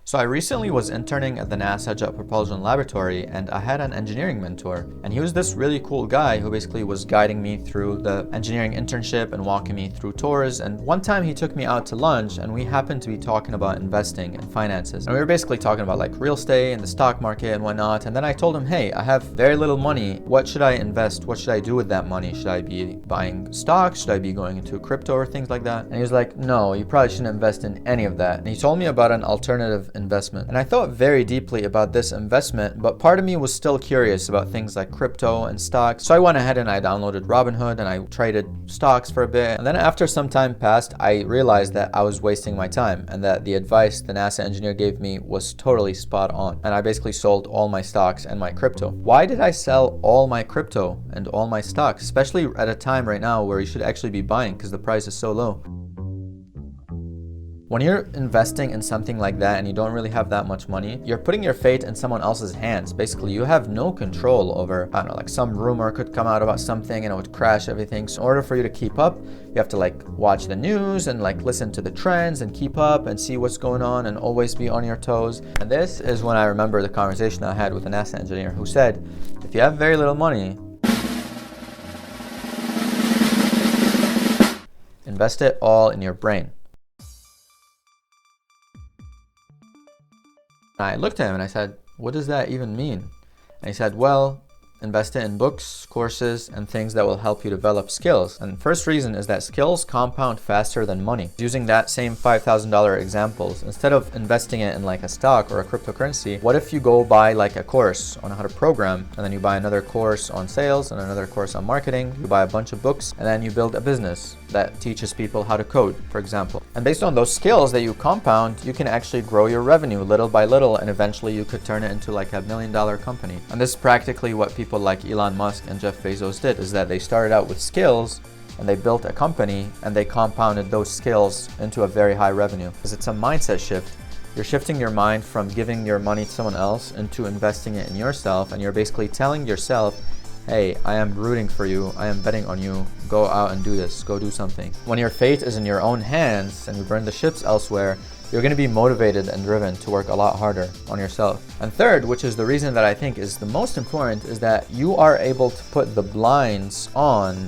So I recently was interning at the NASA Jet Propulsion Laboratory, and I had an engineering mentor, and he was this really cool guy who basically was guiding me through the engineering internship and walking me through tours. And one time he took me out to lunch, and we happened to be talking about investing and finances, and we were basically talking about like real estate and the stock market and whatnot. And then I told him, hey, I have very little money. What should I invest? What should I do with that money? Should I be buying stocks? Should I be going into crypto or things like that? And he was like, no, you probably shouldn't invest in any of that. And he told me about an alternative investment. And I thought very deeply about this investment, but part of me was still curious about things like crypto and stocks. So I went ahead and I downloaded Robinhood and I traded stocks for a bit. And then after some time passed, I realized that I was wasting my time and that the advice the NASA engineer gave me was totally spot on. And I basically sold all my stocks and my crypto. Why did I sell all my crypto and all my stocks, especially at a time right now where you should actually be buying because the price is so low? When you're investing in something like that and you don't really have that much money, you're putting your fate in someone else's hands. Basically, you have no control over, I don't know, like some rumor could come out about something and it would crash everything. So in order for you to keep up, you have to like watch the news and like listen to the trends and keep up and see what's going on and always be on your toes. And this is when I remember the conversation I had with a NASA engineer who said, if you have very little money, invest it all in your brain. I looked at him and I said, what does that even mean? And he said, well, invest it in books, courses, and things that will help you develop skills. And the first reason is that skills compound faster than money. Using that same $5,000 examples, instead of investing it in like a stock or a cryptocurrency, what if you go buy like a course on how to program, and then you buy another course on sales and another course on marketing, you buy a bunch of books, and then you build a business that teaches people how to code, for example. And based on those skills that you compound, you can actually grow your revenue little by little, and eventually you could turn it into like $1 million company. And this is practically what people like Elon Musk and Jeff Bezos did, is that they started out with skills and they built a company and they compounded those skills into a very high revenue. Because it's a mindset shift. You're shifting your mind from giving your money to someone else into investing it in yourself, and you're basically telling yourself, hey, I am rooting for you, I am betting on you, go out and do this, go do something. When your fate is in your own hands and you burn the ships elsewhere, you're going to be motivated and driven to work a lot harder on yourself. And third, which is the reason that I think is the most important, is that you are able to put the blinds on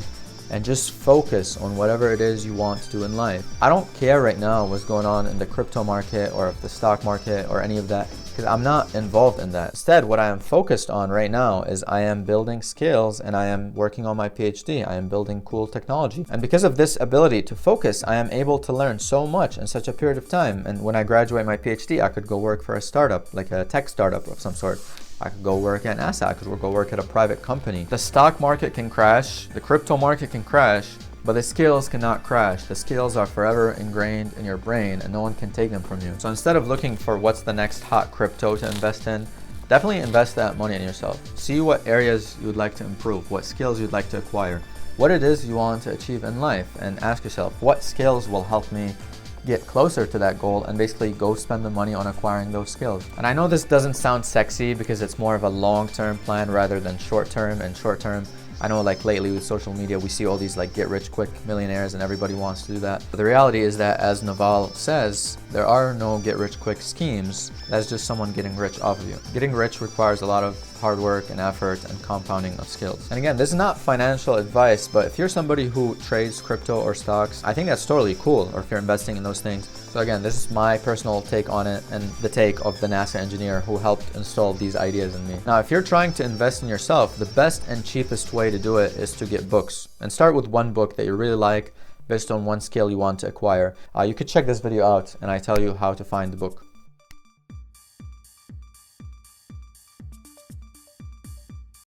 and just focus on whatever it is you want to do in life. I don't care right now what's going on in the crypto market or the stock market or any of that, because I'm not involved in that. Instead, what I am focused on right now is I am building skills and I am working on my PhD. I am building cool technology. And because of this ability to focus, I am able to learn so much in such a period of time. And when I graduate my PhD, I could go work for a startup, like a tech startup of some sort. I could go work at NASA, I could go work at a private company. The stock market can crash, the crypto market can crash, but the skills cannot crash. The skills are forever ingrained in your brain and no one can take them from you. So instead of looking for what's the next hot crypto to invest in, definitely invest that money in yourself. See what areas you would like to improve, what skills you'd like to acquire, what it is you want to achieve in life, and ask yourself, what skills will help me get closer to that goal, and basically go spend the money on acquiring those skills. And I know this doesn't sound sexy because it's more of a long-term plan rather than short-term. And short-term, I know like lately with social media, we see all these like get rich quick millionaires and everybody wants to do that. But the reality is that, as Naval says, there are no get rich quick schemes. That's just someone getting rich off of you. Getting rich requires a lot of hard work and effort and compounding of skills. And again, this is not financial advice, but if you're somebody who trades crypto or stocks, I think that's totally cool, or if you're investing in those things. So again, this is my personal take on it and the take of the NASA engineer who helped install these ideas in me. Now, if you're trying to invest in yourself, the best and cheapest way to do it is to get books. And start with one book that you really like based on one skill you want to acquire. You could check this video out and I tell you how to find the book.